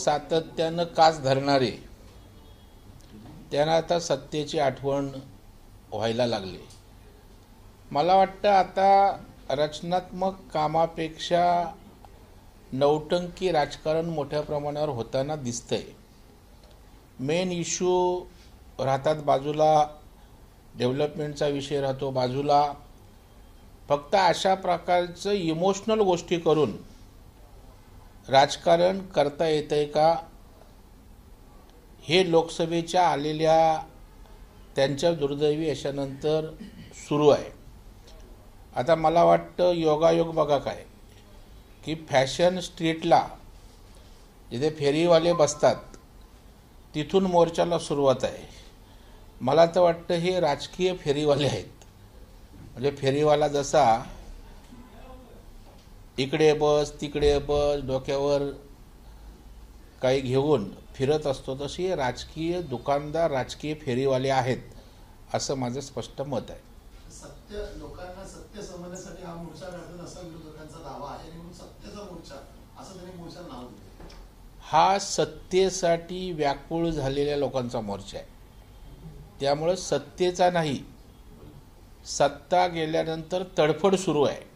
सातत्यानं कास धरणारे त्यांना आता सत्तेची आठवण व्हायला लागली. मला वाटतं आता रचनात्मक कामापेक्षा नौटंकी राजकारण मोठ्या प्रमाणावर होताना दिसतंय. मेन इश्यू राहतात बाजूला, डेव्हलपमेंटचा विषय राहतो बाजूला. फक्त अशा प्रकारचं इमोशनल गोष्टी करून राजकारण करता येतंय का, हे लोकसभेच्या आलेल्या त्यांच्या दुर्दैवी यशानंतर सुरू आहे. आता मला वाटतं योगायोग बघा काय की फॅशन स्ट्रीटला जिथे फेरीवाले बसतात तिथून मोर्चाला सुरुवात आहे. मला तर वाटतं हे राजकीय फेरीवाले आहेत. म्हणजे फेरीवाला जसा इकडे बस तिकडे बस डोक्यावर काही घेऊन फिरत असतो, तशी राजकीय दुकानदार राजकीय फेरीवाले आहेत असं माझं स्पष्ट मत आहे. सत्य लोकांना सत्य समजण्यासाठी हा मोर्चा काढतात असा विरोधकांचा दावा आहे, म्हणून सत्याचा मोर्चा असं त्यांनी मोर्चाला नाव दिले. हा सत्तेसाठी व्याकुळ झालेल्या लोकांचा मोर्चा आहे. त्यामुळे सत्तेचा नाही, सत्ता गेल्यानंतर तडफड सुरू आहे.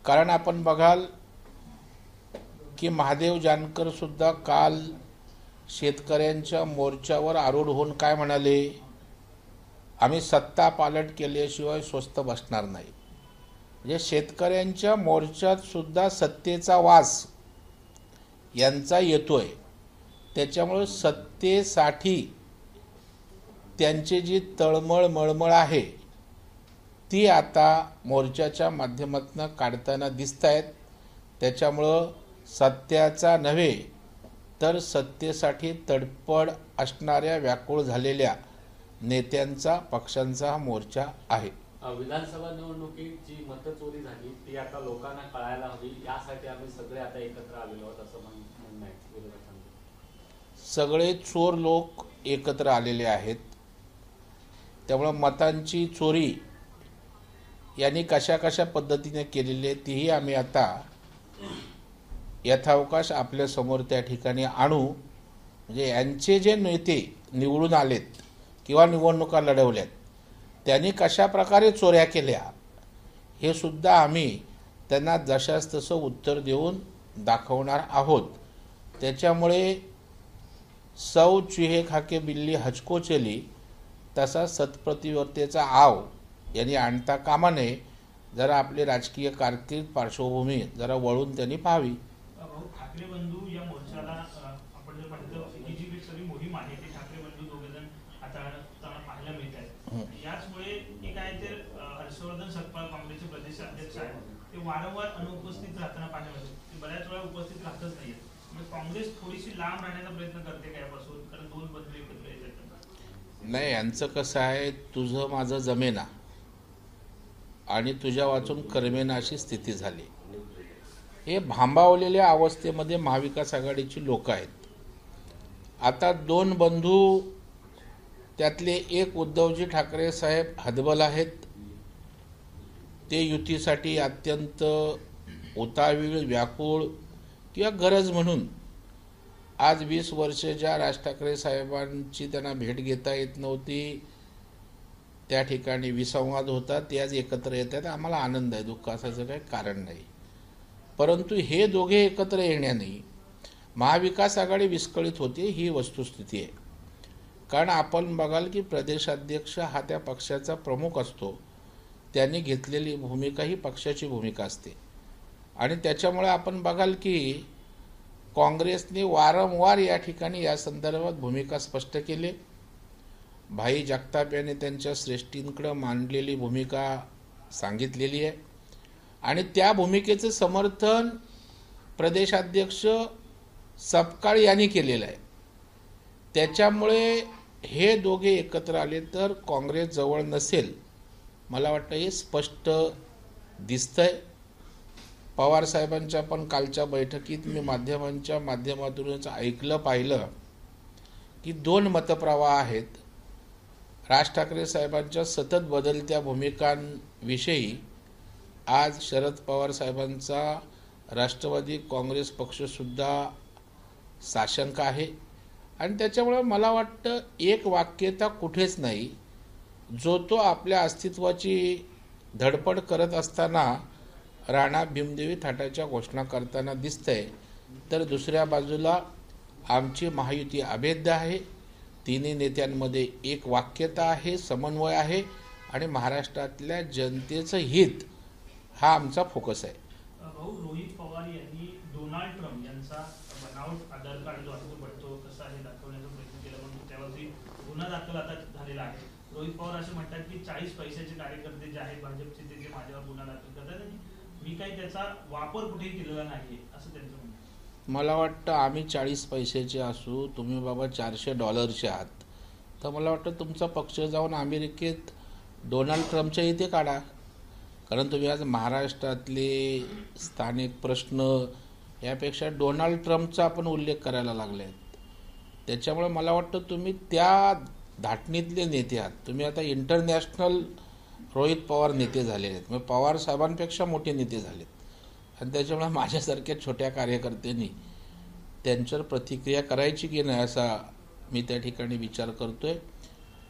कारण आपण बघाल की महादेव जानकर सुद्धा काल शेतकऱ्यांच्या मोर्चावर आरूढ होऊन काय म्हणाले, आम्ही सत्ता पालट केल्याशिवाय स्वस्त बसणार नाही. म्हणजे शेतकऱ्यांच्या मोर्चात सुद्धा सत्तेचा वास यांचा येतोय. त्याच्यामुळे सत्तेसाठी त्यांची जी तळमळ मळमळ आहे ती आता मोर्चाच्या माध्यमातून काढताना दिसत आहेत. त्याच्यामुळं सत्याचा नव्हे तर सत्तेसाठी तडफड असणाऱ्या व्याकुळ झालेल्या नेत्यांचा पक्षांचा हा मोर्चा आहे. विधानसभा निवडणुकीत जी मतचोरी झाली ती आता लोकांना कळायला हवी, यासाठी आम्ही सगळे आता एकत्र आलेलो आहोत असं म्हणणं आहे विरोधकांचं. सगळे चोर लोक एकत्र आलेले आहेत. त्यामुळं मतांची चोरी यांनी कशा कशा पद्धतीने केलेली आहे तीही आम्ही आता यथावकाश आपल्या समोर त्या ठिकाणी आणू. म्हणजे यांचे जे नेते निवडून आलेत किंवा निवडणुका लढवल्यात त्यांनी कशा प्रकारे चोऱ्या केल्या हे सुद्धा आम्ही त्यांना जशास तसं उत्तर देऊन दाखवणार आहोत. त्याच्यामुळे सौ चुहे खाके बिल्ली हचको चली तसा सत्प्रतिवर्तेचा आव यांनी आणता कामा नये. जरा आपली राजकीय कारकीर्द पार्श्वभूमी जरा वळून त्यांनी पाहावी. ठाकरे बंधू या मोर्चाला आपण जर पाहिलं ही जी सगळी मोहीम आहे ती ठाकरे बंधू दोघेजण हाताळताना पाहायला मिळत आहे. याचमुळे एक आहे ते हर्षवर्धन सपकाळ काँग्रेसचे प्रदेश अध्यक्ष आहेत, ते वारंवार अनुपस्थित राहताना पाहायला मिळतात. ते बऱ्याच वेळा उपस्थित राहतच नाहीये. म्हणजे काँग्रेस थोडीशी लांब राहण्याचा प्रयत्न करते का यापासून, कारण दोन बंधू एकत्र येतात. नाही, यांचं कसं आहे, तुझं माझं जमेना आणि तुझ्या वाचून करमेना अशी स्थिती झाली. हे भांबावलेल्या अवस्थेमध्ये महाविकास आघाडीची लोक आहेत. आता दोन बंधू त्यातले एक उद्धवजी ठाकरे साहेब हतबल आहेत. ते युतीसाठी अत्यंत उतावीळ व्याकुळ किंवा गरज म्हणून आज 20 वर्ष ज्या राज ठाकरे साहेबांची त्यांना भेट घेता येत नव्हती, त्या ठिकाणी विसंवाद होता, ते आज एकत्र येत आहेत. आम्हाला आनंद आहे, दुःख असायचं काही कारण नाही. परंतु हे दोघे एकत्र येण्याने महाविकास आघाडी विस्कळीत होते ही वस्तुस्थिती आहे. कारण आपण बघाल की प्रदेशाध्यक्ष हा त्या पक्षाचा प्रमुख असतो, त्यांनी घेतलेली भूमिका ही पक्षाची भूमिका असते. आणि त्याच्यामुळे आपण बघाल की काँग्रेसने वारंवार या ठिकाणी या संदर्भात भूमिका स्पष्ट केली. भाई जगताप यांनी त्यांच्या श्रेष्ठींकडे मांडलेली भूमिका सांगितलेली आहे आणि त्या भूमिकेचं समर्थन प्रदेशाध्यक्ष सपकाळ यांनी केलेलं आहे. त्याच्यामुळे हे दोघे एकत्र आले तर काँग्रेस जवळ नसेल, मला वाटतं हे स्पष्ट दिसतंय. पवार साहेबांच्या पण कालच्या बैठकीत मी माध्यमांच्या माध्यमातूनच ऐकलं पाहिलं की दोन मतप्रवाह आहेत. राज ठाकरे साहेबांच्या सतत बदलत्या भूमिकांविषयी आज शरद पवार साहेबांचा राष्ट्रवादी काँग्रेस पक्षसुद्धा साशंक आहे. आणि त्याच्यामुळे मला वाटतं एक वाक्यता कुठेच नाही. जो तो आपल्या अस्तित्वाची धडपड करत असताना राणा भीमदेवी थाटाच्या घोषणा करताना दिसतंय, तर दुसऱ्या बाजूला आमची महायुती अभेद्य आहे. तिन्ही नेत्यांमध्ये एक वाक्यता आहे, समन्वय आहे आणि महाराष्ट्रातल्या जनतेचं हित हा आमचा फोकस आहे. भाऊ, रोहित पवार यांनी डोनाल्ड ट्रम्प यांचा बनावट आधार कार्ड जो आहे तो पडतो कसा आहे दाखवण्याचा प्रयत्न केला, म्हणून त्यावरती गुन्हा दाखल आता झालेला आहे. रोहित पवार असे म्हणतात की 40 पैशाचे कार्यकर्ते जे आहेत भाजपचे ते माझ्यावर गुन्हा दाखल करतात आणि मी काही त्याचा वापर कुठेही केलेला नाही असं त्यांचं म्हणणं आहे. मला वाटतं आम्ही 40 पैशाचे असू, तुम्ही बाबा $400 आहात, तर मला वाटतं तुमचा पक्ष जाऊन अमेरिकेत डोनाल्ड ट्रम्पच्या इथे काढा. कारण तुम्ही आज महाराष्ट्रातले स्थानिक प्रश्न यापेक्षा डोनाल्ड ट्रम्पचा आपण उल्लेख करायला लागले आहेत. त्याच्यामुळे मला वाटतं तुम्ही त्या धाटणीतले नेते आहात. तुम्ही आता इंटरनॅशनल रोहित पवार नेते झालेले आहेत, मग पवार साहेबांपेक्षा मोठे नेते झालेत. आणि त्याच्यामुळे माझ्यासारख्या छोट्या कार्यकर्त्यांनी त्यांच्यावर प्रतिक्रिया करायची की नाही असा मी त्या ठिकाणी विचार करतोय.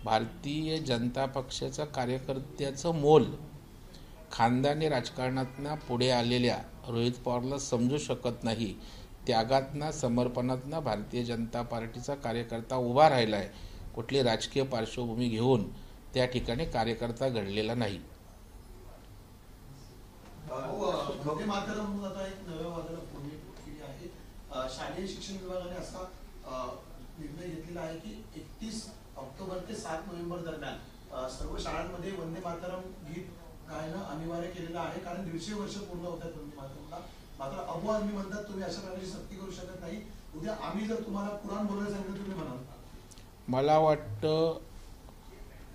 भारतीय जनता पक्षाचा कार्यकर्त्याचं मोल खानदानी राजकारणातनं पुढे आलेल्या रोहित पवारला समजू शकत नाही. त्यागातनं समर्पणातनं भारतीय जनता पार्टीचा कार्यकर्ता उभा राहिला आहे. कुठली राजकीय पार्श्वभूमी घेऊन त्या ठिकाणी कार्यकर्ता घडलेला नाही. वंदे मातरम आता एक नव्या वादाला पूर्वी केली आहे. शालेय शिक्षण विभागाने असा निर्णय घेतलेला आहे की 31 ऑक्टोबर ते 7 नोव्हेंबर दरम्यान सर्व शाळांमध्ये वंदे मातरम गीत गायनं अनिवार्य केलेलं आहे. कारण 150 वर्ष पूर्ण होतात वंदे मातरमला. मात्र अबू आझमी म्हणतात तुम्ही अशा प्रकारची सक्ती करू शकत नाही. उद्या आम्ही जर तुम्हाला कुराण बोलायला सांगितलं तुम्ही म्हणाल. मला वाटतं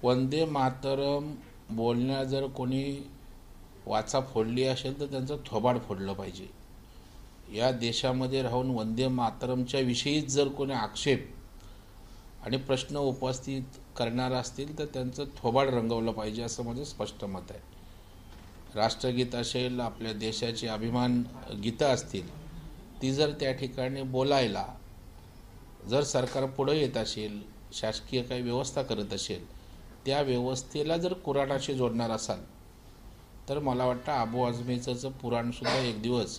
वंदे मातरम बोलण्या जर कोणी वाचा फोडली असेल तर त्यांचं थोबाड फोडलं पाहिजे. या देशामध्ये राहून वंदे मातरमच्या विषयीच जर कोणी आक्षेप आणि प्रश्न उपस्थित करणार असतील तर त्यांचं थोबाड रंगवलं पाहिजे असं माझं स्पष्ट मत आहे. राष्ट्रगीत असेल, आपल्या देशाची अभिमान गीतं असतील, ती जर त्या ठिकाणी बोलायला जर सरकार पुढं येत असेल, शासकीय काही व्यवस्था करत असेल, त्या व्यवस्थेला जर कुराणाशी जोडणार असाल तर मला वाटतं अबू आझमीचं पुराणसुद्धा एक दिवस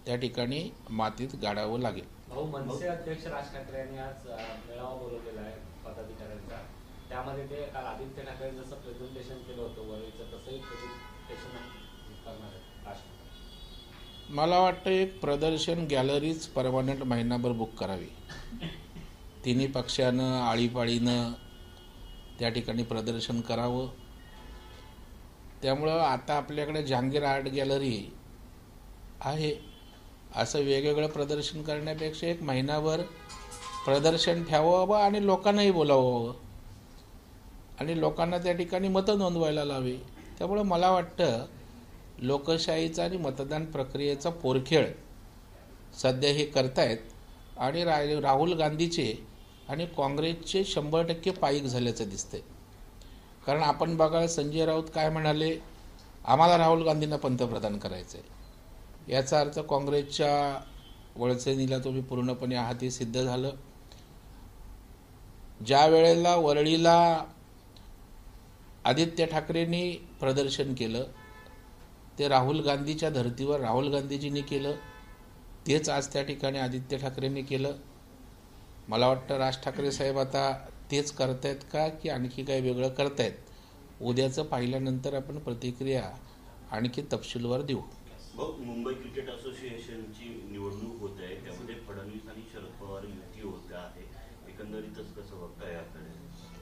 त्या ठिकाणी मातीत गाडावं लागेल. भाऊ, मनसे अध्यक्ष राज ठाकरे यांनी आज मेळावा बोलवलेला आहे पदाधिकाऱ्यांचा. त्यामध्ये ते काल आदित्य ठाकरे जसं प्रेझेंटेशन केलं होतं वरळीचं तसंही प्रेझेंटेशन करणार आहे राज ठाकरे. मला वाटतं एक प्रदर्शन गॅलरीज परमनंट महिनाभर बुक करावी. तिन्ही पक्षानं आळीपाळीनं त्या ठिकाणी प्रदर्शन करावं. त्यामुळं आता आपल्याकडे जहांगीर आर्ट गॅलरी आहे, असं वेगवेगळं प्रदर्शन करण्यापेक्षा एक महिनाभर प्रदर्शन ठेवावं आणि लोकांनाही बोलावावं आणि लोकांना त्या ठिकाणी मतं नोंदवायला लावे. त्यामुळं मला वाटतं लोकशाहीचा आणि मतदान प्रक्रियेचा पोरखेळ सध्या हे करतायत आणि राहुल गांधीचे आणि काँग्रेसचे 100% पायीक झाल्याचं दिसतंय. कारण आपण बघा संजय राऊत काय म्हणाले, आम्हाला राहुल गांधींना पंतप्रधान करायचं आहे. याचा अर्थ काँग्रेसच्या वळचणीला तुम्ही पूर्णपणे आहात हे सिद्ध झालं. ज्या वेळेला वरळीला आदित्य ठाकरेंनी प्रदर्शन केलं ते राहुल गांधीच्या धर्तीवर राहुल गांधीजींनी केलं, तेच आज त्या ठिकाणी आदित्य ठाकरेंनी केलं. मला वाटतं राज ठाकरे साहेब आता तेच करतायत का की आणखी काही वेगळं करतायत, उद्याचं पाहिल्यानंतर आपण प्रतिक्रिया आणखी तपशीलवार देऊ. मुंबई क्रिकेट असोसिएशनची निवडणूक होत आहे, त्यामध्ये फडणवीस आणि शरद पवार युती होत आहे. एकंदरीतच कसं बघताय याकडे?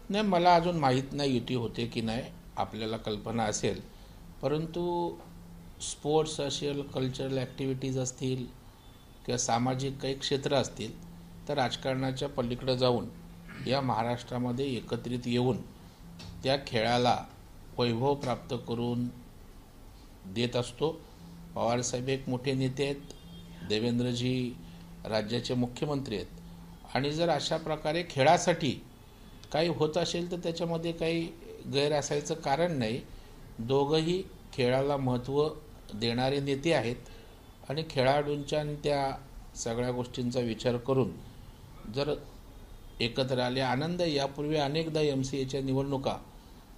नाही, मला अजून माहीत नाही युती होते की नाही. आपल्याला कल्पना असेल, परंतु स्पोर्ट्स असेल, कल्चरल ॲक्टिव्हिटीज असतील किंवा सामाजिक काही क्षेत्र असतील तर राजकारणाच्या पलीकडे जाऊन या महाराष्ट्रामध्ये एकत्रित येऊन त्या खेळाला वैभव प्राप्त करून देत असतो. पवारसाहेब एक मोठे नेते आहेत, देवेंद्रजी राज्याचे मुख्यमंत्री आहेत आणि जर अशा प्रकारे खेळासाठी काही होत असेल तर त्याच्यामध्ये काही गैर असायचं कारण नाही. दोघंही खेळाला महत्त्व देणारे नेते आहेत आणि खेळाडूंच्या आणि त्या सगळ्या गोष्टींचा विचार करून जर एकत्र आले आनंद आहे. यापूर्वी अनेकदा MCAच्या निवडणुका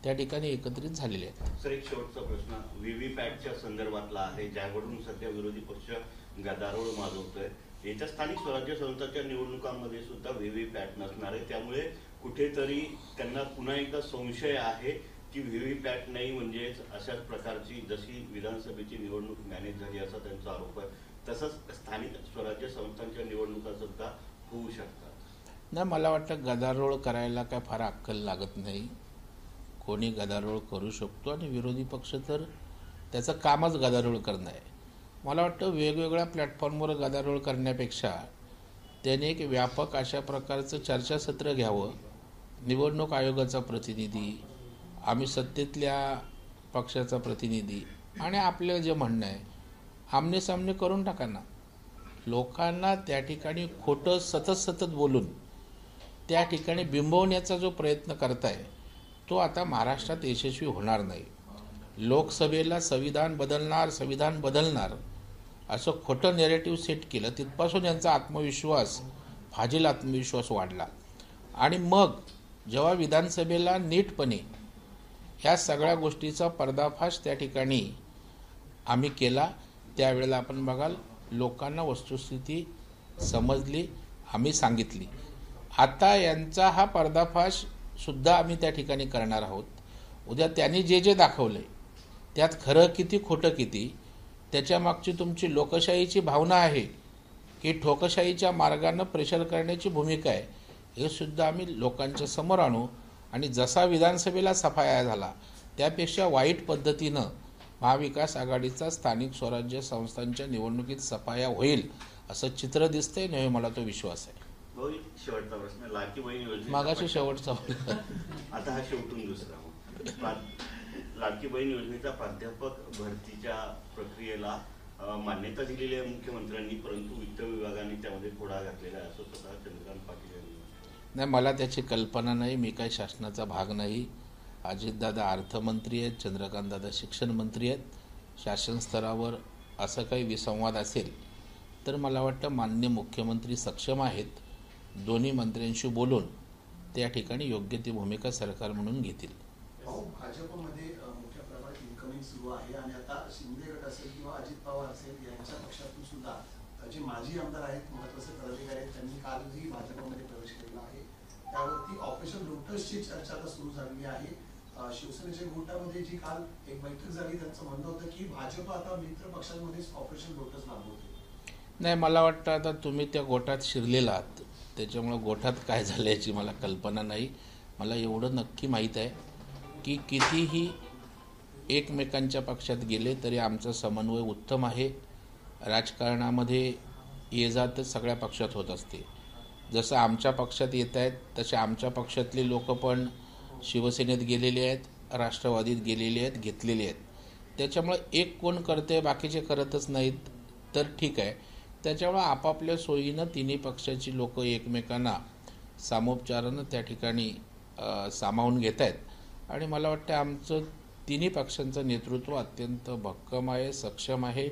त्या ठिकाणी एकत्रित झालेल्या आहेत. सर, एक शेवटचा प्रश्न व्हीव्हीपॅटच्या संदर्भातला आहे, ज्याकडून सध्या विरोधी पक्ष गदारोळ माजवतोय. याच्या स्थानिक स्वराज्य संस्थांच्या निवडणुकांमध्ये सुद्धा व्हीव्हीपॅट नसणार आहे, त्यामुळे कुठेतरी त्यांना पुन्हा एकदा संशय आहे की व्हीव्हीपॅट नाही म्हणजेच अशाच प्रकारची जशी विधानसभेची निवडणूक मॅनेज झाली असा त्यांचा आरोप आहे, तसंच स्थानिक स्वराज्य संस्थांच्या निवडणुका सुद्धा होऊ शकतात. नाही, मला वाटतं गदारोळ करायला काय फार अक्कल लागत नाही. कोणी गदारोळ करू शकतो आणि विरोधी पक्ष तर त्याचं कामच गदारोळ करणं आहे. मला वाटतं वेगवेगळ्या प्लॅटफॉर्मवर गदारोळ करण्यापेक्षा त्याने एक व्यापक अशा प्रकारचं चर्चासत्र घ्यावं. निवडणूक आयोगाचा प्रतिनिधी, आम्ही सत्तेतल्या पक्षाचा प्रतिनिधी आणि आपलं जे म्हणणं आहे आमनेसामने करून टाका ना. लोकांना त्या ठिकाणी खोटं सतत बोलून त्या ठिकाणी बिंबवण्याचा जो प्रयत्न करताय तो आता महाराष्ट्रात यशस्वी होणार नाही. लोकसभेला संविधान बदलणार असं खोटं नेरेटिव्ह सेट केलं, तिथपासून यांचा आत्मविश्वास फाजील आत्मविश्वास वाढला. आणि मग जेव्हा विधानसभेला नीटपणे ह्या सगळ्या गोष्टीचा पर्दाफाश त्या ठिकाणी आम्ही केला, त्यावेळेला आपण बघाल लोकांना वस्तुस्थिती समजली, आम्ही सांगितली. आता यांचा हा पर्दाफाश सुद्धा आम्ही त्या ठिकाणी करणार आहोत. उद्या त्यांनी जे दाखवलंय त्यात खरं किती खोटं किती, त्याच्या मागची तुमची लोकशाहीची भावना आहे की ठोकशाहीच्या मार्गानं प्रेशर करण्याची भूमिका आहे, हे सुद्धा आम्ही लोकांच्या समोर आणू. आणि जसा विधानसभेला सफाया झाला त्यापेक्षा वाईट पद्धतीनं महाविकास आघाडीचा स्थानिक स्वराज्य संस्थांच्या निवडणुकीत सफाया होईल असं चित्र दिसतंय. नाही, मला तो विश्वास आहे. शेवटचा प्रश्न, लाडकी बहीण योजना मागाशी शेवटचा आता हा शेवटून दुसरा. लाडकी बहीण योजनेच्या प्राध्यापक भरतीच्या प्रक्रियेला मान्यता दिलेली आहे मुख्यमंत्र्यांनी, परंतु वित्त विभागाने त्यामध्ये खोडा घातलेला आहे असं स्वतः चंद्रकांत पाटील यांनी. नाही, मला त्याची कल्पना नाही. मी काही शासनाचा भाग नाही. अजितदादा अर्थमंत्री आहेत, चंद्रकांतदादा शिक्षण मंत्री आहेत. शासन स्तरावर असं काही विसंवाद असेल तर मला वाटतं माननीय मुख्यमंत्री सक्षम आहेत. दोन्ही मंत्र्यांशी बोलून त्या ठिकाणी योग्य ती भूमिका सरकार म्हणून घेतील. भाजपमध्ये मोठ्या प्रमाणात इन्कमिंग सुरू आहे आणि आता शिंदे गट असेल किंवा अजित पवार असेल यांच्या पक्षातून सुद्धा जे माजी आमदार आहेत, महत्वाचे पदाधिकारी आहेत, त्यांनी कालही भाजपमध्ये प्रवेश केलेला आहे. त्यावरती ऑपरेशन लोटसची चर्चा आता सुरू झालेली आहे. शिवसेनेच्या गोटामध्ये जी काल एक बैठक झाली, त्यांचं म्हणणं होतं की भाजप आता मित्र पक्षांमध्येच ऑपरेशन लोटस राबवते. नाही, मला वाटतं आता तुम्ही त्या गोटात शिरलेला आहात, त्याच्यामुळं गोठात काय झालं याची मला कल्पना नाही. मला एवढं नक्की माहीत आहे की कितीही एकमेकांच्या पक्षात गेले तरी आमचा समन्वय उत्तम आहे. राजकारणामध्ये ये जातच सगळ्या पक्षात होत असते. जसं आमच्या पक्षात येत आहेत तसे आमच्या पक्षातले लोक पण शिवसेनेत गेलेले आहेत, राष्ट्रवादीत गेलेले आहेत, घेतलेले आहेत. त्याच्यामुळं एक कोण करते बाकीचे करतच नाहीत तर ठीक आहे. त्याच्यामुळं आपापल्या सोयीनं तिन्ही पक्षाची लोक एकमेकांना सामोपचारानं त्या ठिकाणी सामावून घेत आहेत. आणि मला वाटतं आमचं तिन्ही पक्षांचं नेतृत्व अत्यंत भक्कम आहे, सक्षम आहे.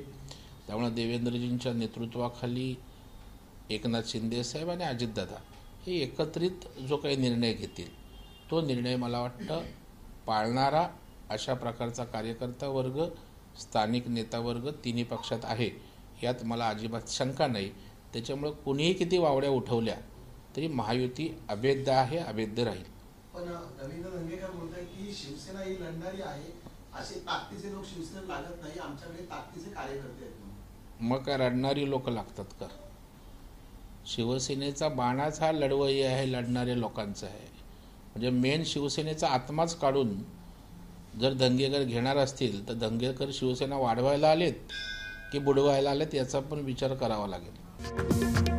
त्यामुळे देवेंद्रजींच्या नेतृत्वाखाली एकनाथ शिंदे साहेब आणि अजितदादा हे एकत्रित जो काही निर्णय घेतील तो निर्णय मला वाटतं पाळणारा अशा प्रकारचा कार्यकर्ता वर्ग, स्थानिक नेता वर्ग तिन्ही पक्षात आहे, यात मला अजिबात शंका नाही. त्याच्यामुळं कुणीही किती वावड्या उठवल्या तरी महायुती अभेद्य आहे, अभेद्य राहील. पण रवींद्र धंगेकर बोलतात की शिवसेना ही लढणारी आहे, असे ताकदीचे लोक शिवसेनेला लागत नाही, आमच्याकडे ताकदीचे कार्यकर्ते आहेत. मग काय रडणारी लोक लागतात का? शिवसेनेचा बाणाच हा लढवई आहे, लढणाऱ्या लोकांचा आहे. म्हणजे मेन शिवसेनेचा आत्माच काढून जर दंगेकर घेणार असतील तर दंगेकर शिवसेना वाढवायला आलेत की बुडवायला आलेत याचा पण विचार करावा लागेल.